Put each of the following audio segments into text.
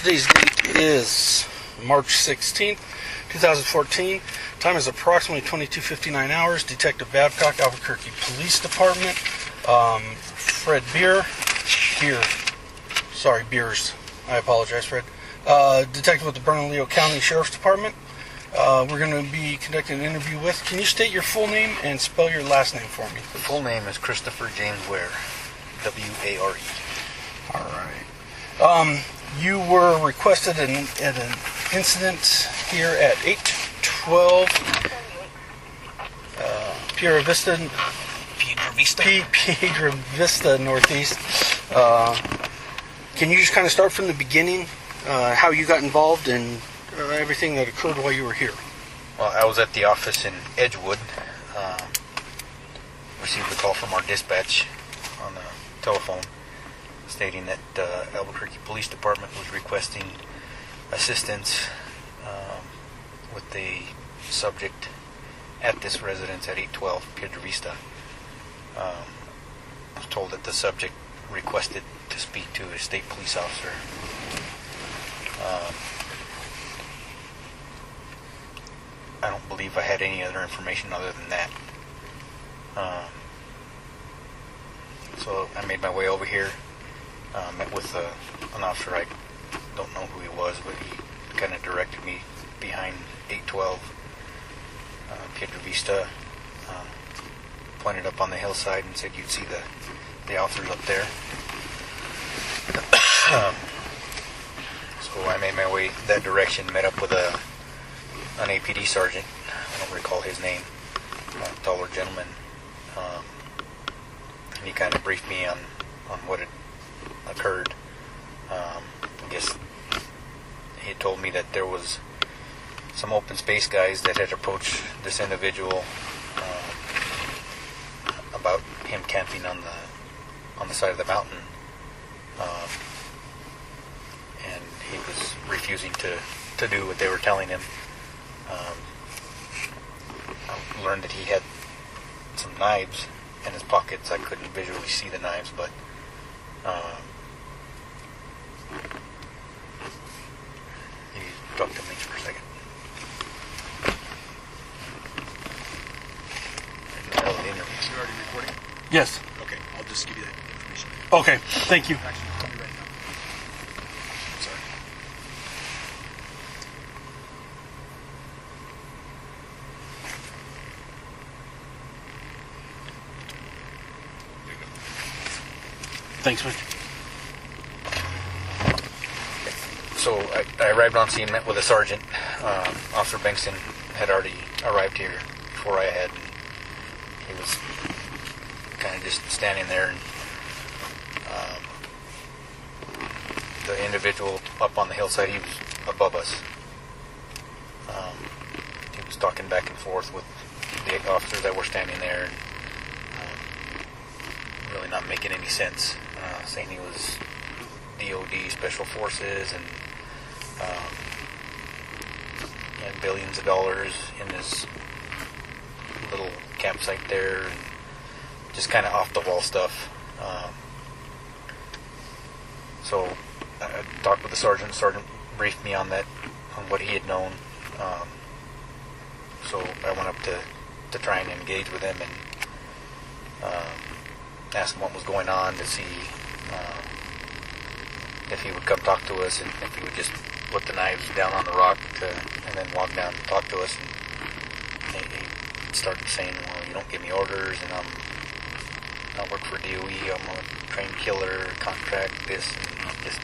Today's date is March 16th, 2014. Time is approximately 22:59 hours. Detective Babcock, Albuquerque Police Department. Fred Beers. I apologize, Fred. Detective with the Bernalillo County Sheriff's Department. We're going to be conducting an interview with. Can you state your full name and spell your last name for me? The full name is Christopher James Ware. W-A-R-E. All right. You were requested at an incident here at 812 Piedra Vista Northeast. Can you just kind of start from the beginning, how you got involved and everything that occurred while you were here? Well, I was at the office in Edgewood. Received a call from our dispatch on the telephone stating that Albuquerque Police Department was requesting assistance with the subject at this residence at 812 Piedra Vista. I was told that the subject requested to speak to a state police officer. I don't believe I had any other information other than that. So I made my way over here, met with an officer. I don't know who he was, but he kind of directed me behind 812 Piedra Vista, pointed up on the hillside and said you'd see the officers up there. So I made my way that direction, met up with an APD sergeant. I don't recall his name, a taller gentleman. And he kind of briefed me on what had occurred. I guess he had told me that there was some open space guys that had approached this individual about him camping on the side of the mountain, and he was refusing to do what they were telling him. I learned that he had some knives in his pockets. I couldn't visually see the knives, but he talked to me for a second. You already recording? Yes. Okay, I'll just give you that information. Okay, thank you. Actually, call me right now. Sorry. There you go. Thanks, man. So I arrived on scene, met with a sergeant. Officer Bengtson had already arrived here before I had. He was kind of just standing there, and the individual up on the hillside, he was above us. He was talking back and forth with the officers that were standing there, and really not making any sense, saying he was DOD Special Forces and he had billions of dollars in this little campsite there, and just kind of off the wall stuff. So I talked with the sergeant. The sergeant briefed me on that, on what he had known. So I went up to try and engage with him and ask him what was going on, to see if he would come talk to us, and if he would just put the knives down on the rock and then walk down and talk to us. And he started saying, well, you don't give me orders, and I work for DOE, I'm a trained killer, contract, this, and just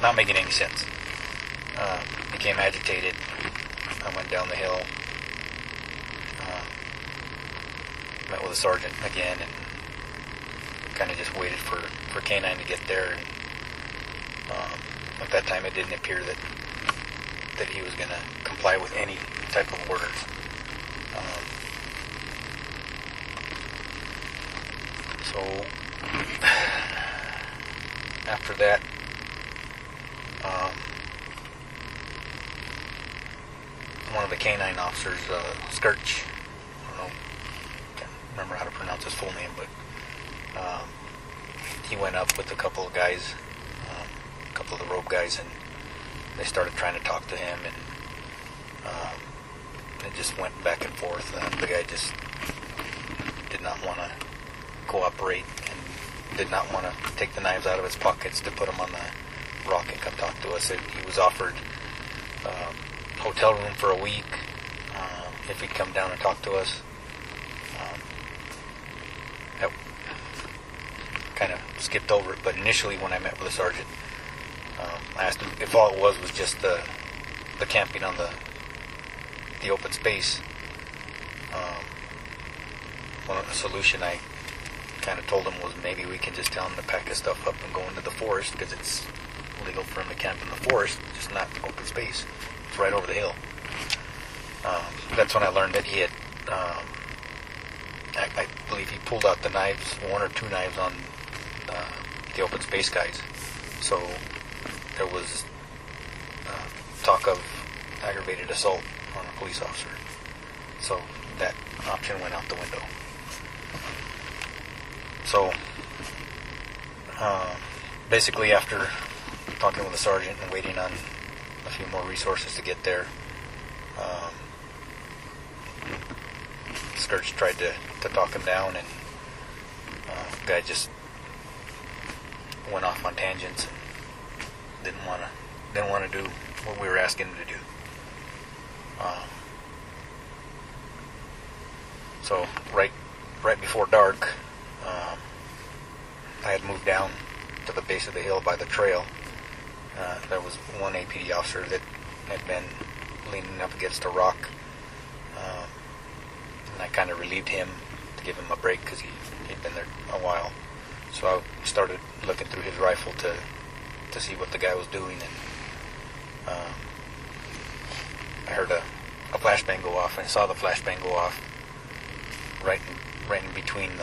not making any sense. Became agitated. I went down the hill, met with a sergeant again, and kind of just waited for K-9 to get there. And, at that time, it didn't appear that he was going to comply with any type of orders. So after that, one of the K-9 officers, Skirch, I don't know, can't remember how to pronounce his full name, but he went up with a couple of guys, a couple of the rope guys, and they started trying to talk to him, and it just went back and forth. The guy just did not want to cooperate and did not want to take the knives out of his pockets to put them on the rock and come talk to us. He was offered hotel room for a week if he'd come down and talk to us. That kind of skipped over it, but initially when I met with the sergeant, I asked him if all it was just the camping on the open space. One solution I kind of told him was maybe we can just tell him to pack his stuff up and go into the forest, because it's legal for him to camp in the forest, just not open space. It's right over the hill. That's when I learned that he had, I believe he pulled out the knives, one or two knives on the open space guys. So there was talk of aggravated assault on a police officer. So that option went out the window. So basically, after talking with the sergeant and waiting on a few more resources to get there, Scourge tried to talk him down, and the guy just went off on tangents and didn't want to do what we were asking him to do. So right before dark, I had moved down to the base of the hill by the trail. There was one APD officer that had been leaning up against a rock, and I kind of relieved him to give him a break because he'd been there a while. So I started looking through his rifle to see what the guy was doing, and I heard a flashbang go off, and I saw the flashbang go off right in between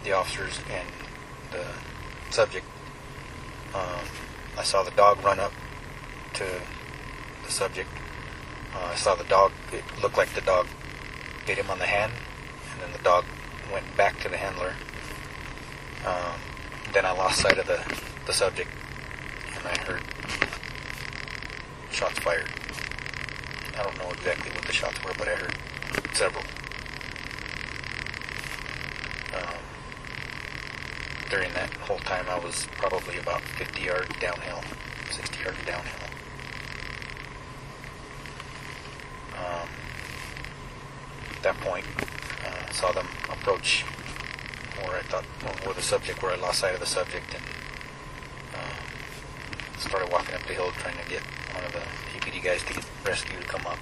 the officers and the subject. I saw the dog run up to the subject. I saw the dog. It looked like the dog bit him on the hand, and then the dog went back to the handler. Then I lost sight of the subject, and I heard shots fired. I don't know exactly what the shots were, but I heard several. During that whole time, I was probably about 50 yards downhill, 60 yards downhill. At that point, I saw them approach where the subject, where I lost sight of the subject, and started walking up the hill trying to get one of the APD guys to get rescue to come up.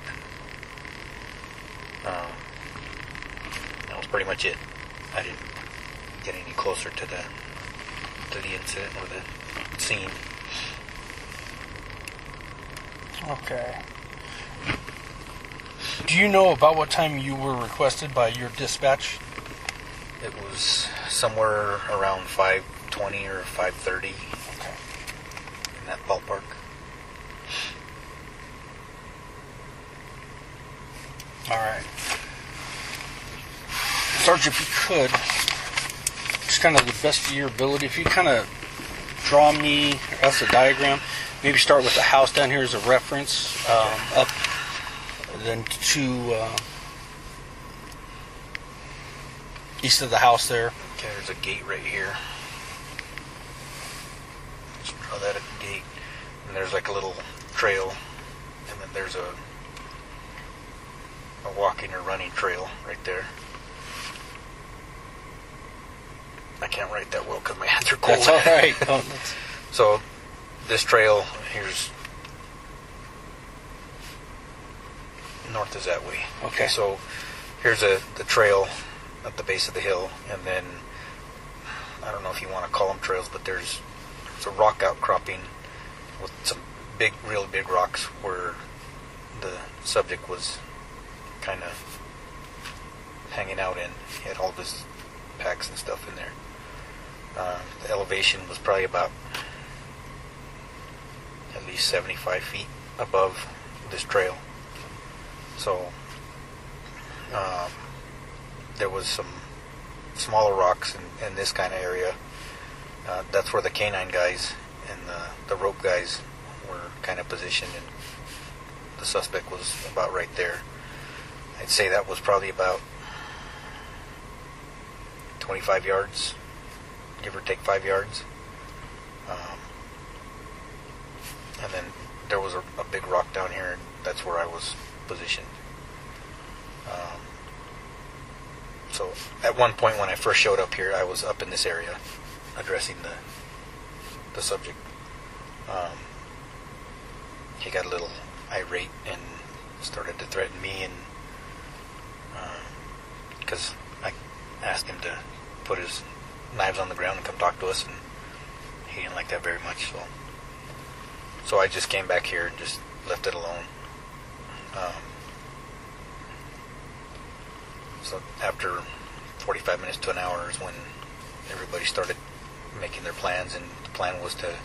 That was pretty much it. I didn't get any closer to the incident or the scene. Okay. Do you know about what time you were requested by your dispatch? It was somewhere around 5:20 or 5:30. Okay. In that ballpark. All right. Sergeant, if you could, just kind of the best of your ability, if you kind of draw me us a diagram, maybe start with the house down here as a reference, up, then to east of the house there. Okay, there's a gate right here. Just draw that at the gate. And there's like a little trail. And then there's a walking or running trail right there. I can't write that well because my hands are cold. That's all right. So this trail here's north is that way. Okay. So here's the trail at the base of the hill, and then I don't know if you want to call them trails, but there's a rock outcropping with some really big rocks where the subject was kind of hanging out in. He had all of his packs and stuff in there. The elevation was probably about at least 75 feet above this trail. So there was some smaller rocks in this kind of area. That's where the canine guys and the rope guys were kind of positioned, and the suspect was about right there. I'd say that was probably about 25 yards, give or take 5 yards. And then there was a big rock down here, and that's where I was positioned. So at one point when I first showed up here, I was up in this area addressing the subject. He got a little irate and started to threaten me, and because I asked him to put his knives on the ground and come talk to us, and he didn't like that very much. So I just came back here and just left it alone. So after 45 minutes to an hour is when everybody started making their plans, and the plan was to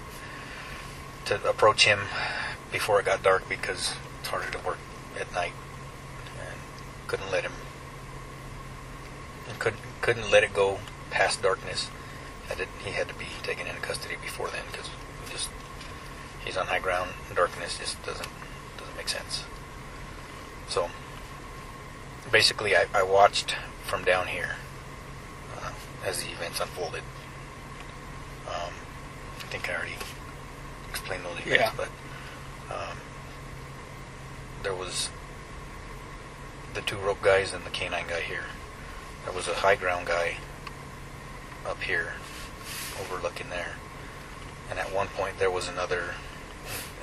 approach him before it got dark, because it's harder to work at night, and couldn't let it go past darkness. He had to be taken into custody before then, because he's on high ground. Darkness just doesn't make sense. So basically, I watched from down here as the events unfolded. I think I already explained those events, but there was the 2 rope guys and the canine guy here. There was a high ground guy up here overlooking there, and at one point there was another,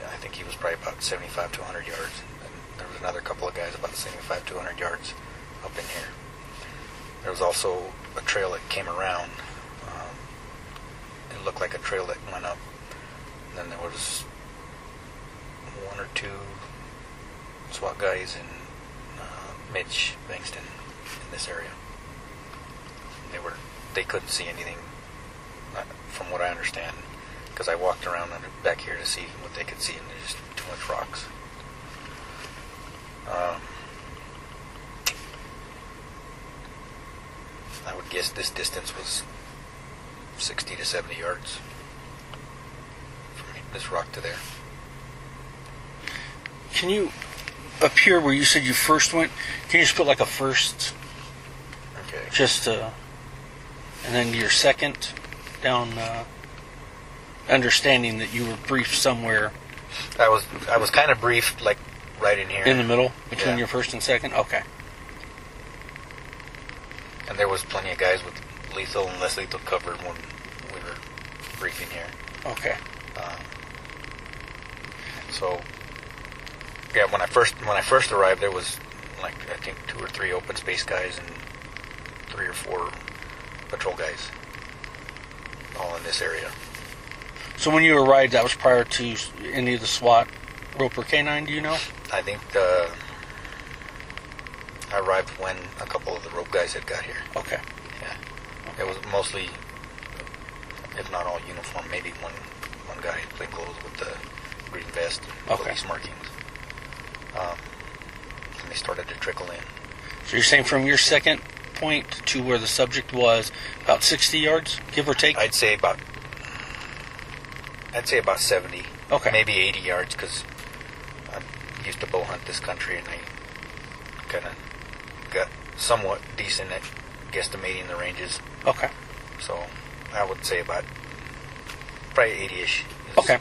I think he was probably about 75 to 100 yards, and there was another couple of guys about 75 to 100 yards up in here. There was also a trail that came around. It looked like a trail that went up, and then there was 1 or 2 SWAT guys and Mitch Bankston in this area. They couldn't see anything, from what I understand, because I walked around back here to see what they could see, and there's just too much rocks. I would guess this distance was 60 to 70 yards from this rock to there. Can you, up here where you said you first went, can you just put like a first, Okay. just and then your second down, understanding that you were briefed somewhere I was kind of briefed, like right in here. in the middle between Yeah. your first and second? Okay. And there was plenty of guys with lethal and less lethal cover when we were briefing here. Okay. So, yeah, when I first arrived, there was like I think 2 or 3 open space guys and 3 or 4 patrol guys, all in this area. So when you arrived, that was prior to any of the SWAT, rope, or canine, do you know? I think I arrived when a couple of the rope guys had got here. Okay. Yeah, it was mostly, if not all, uniform. Maybe one guy in plain clothes with the green vest and police markings. And they started to trickle in. So you're saying from your second point to where the subject was about 60 yards, give or take? I'd say about 70. Okay. Maybe 80 yards, because I used to bow hunt this country, and I kind of got somewhat decent at guesstimating the ranges. Okay. So I would say about probably 80-ish. Okay.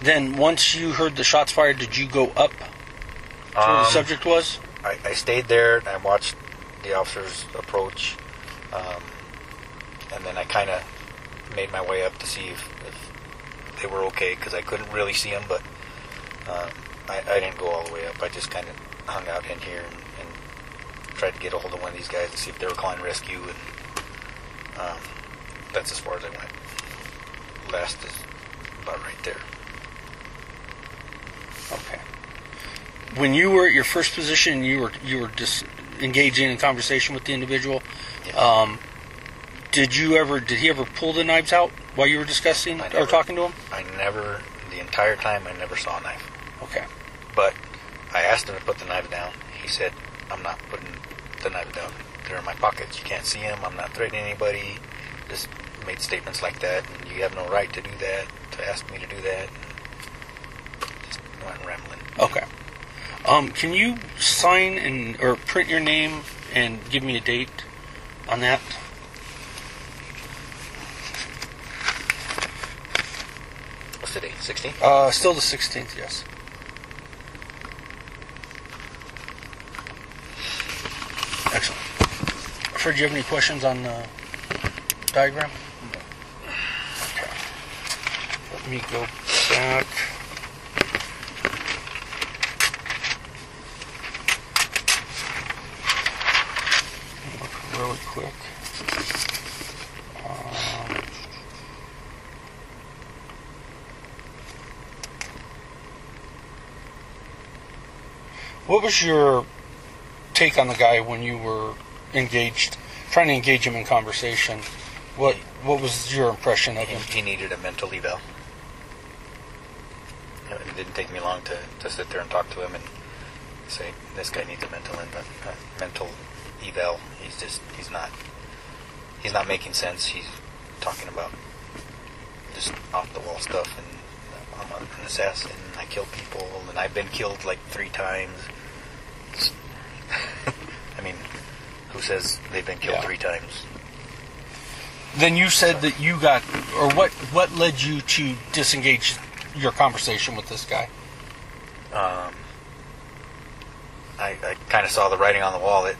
Then once you heard the shots fired, did you go up to where the subject was? I stayed there, and I watched the officers approach, and then I kind of made my way up to see if they were okay, because I couldn't really see them, but I didn't go all the way up. I just kind of hung out in here and tried to get a hold of one of these guys and see if they were calling rescue, and that's as far as I went. Last is about right there. Okay. When you were at your first position, you were just engaging in conversation with the individual. Yeah. Did he ever pull the knives out while you were discussing or talking to him? The entire time, I never saw a knife. Okay. But I asked him to put the knife down. He said, I'm not putting the knife down. They're in my pockets. You can't see them. I'm not threatening anybody. Just made statements like that. And you have no right to do that, to ask me to do that. And went rambling. Okay. Can you sign or print your name and give me a date on that? What's today? 16th? Still the 16th, yes. Excellent. Fred, do you have any questions on the diagram? No. Okay. Let me go back. Look really quick. What was your take on the guy when you were trying to engage him in conversation? What was your impression of him? He needed a mental eval. It didn't take me long to sit there and talk to him and say, this guy needs a mental eval. He's not making sense. He's talking about just off the wall stuff, and I'm an assassin, I kill people, and I've been killed like 3 times. I mean, who says they've been killed 3 times? Then you said that you got, or what led you to disengage your conversation with this guy? I kind of saw the writing on the wall that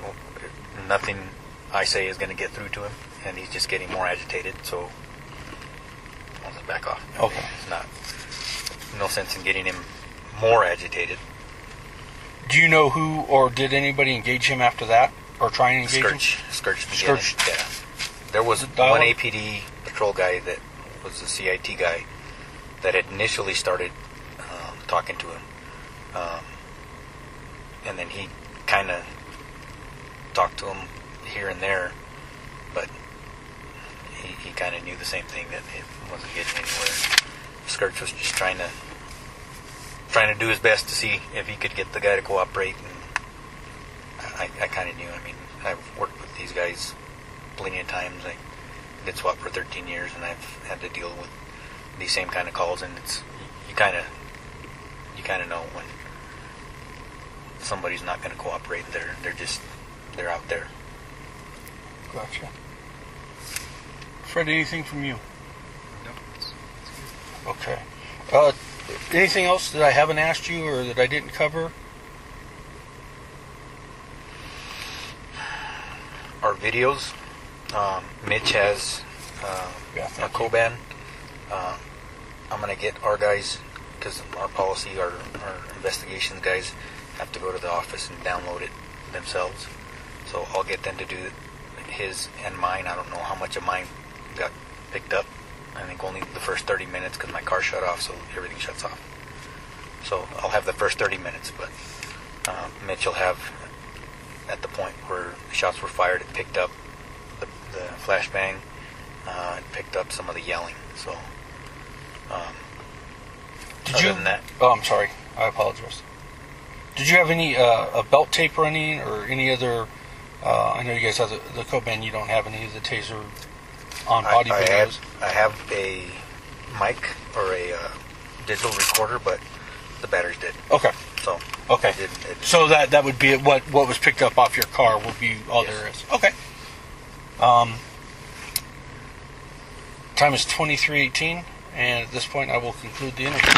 nothing I say is going to get through to him, and he's just getting more agitated, so I'll just back off. Okay. It's no sense in getting him more agitated. Do you know who, or did anybody engage him after that? Or try and engage him? Scourge. Yeah. There was one APD patrol guy that was a CIT guy that had initially started talking to him. And then he kind of talked to him here and there, but he kind of knew the same thing, that it wasn't getting anywhere. Scourge was just trying to do his best to see if he could get the guy to cooperate, and I kind of knew. I mean, I've worked with these guys plenty of times. I did SWAT for 13 years, and I've had to deal with these same kind of calls, and you kind of know when somebody's not going to cooperate. They're out there. Gotcha. Fred, anything from you? No, it's Okay. Anything else that I haven't asked you or that I didn't cover? Our videos. Mitch has a Coban. I'm going to get our guys, because our policy, our investigations guys have to go to the office and download it themselves. So I'll get them to do his and mine. I don't know how much of mine got picked up. I think only the first 30 minutes, because my car shut off, so everything shuts off. So I'll have the first 30 minutes, but Mitch will have, at the point where shots were fired, it picked up the flashbang, and picked up some of the yelling. So, other than that, Oh, I'm sorry. I apologize. Did you have any a belt tape running or any other? I know you guys have the Coban. You don't have any of the taser on body videos. I have a mic or a digital recorder, but the battery's dead. Okay. So okay. So that would be what was picked up off your car will be all there is. Okay. Time is 23:18, and at this point I will conclude the interview.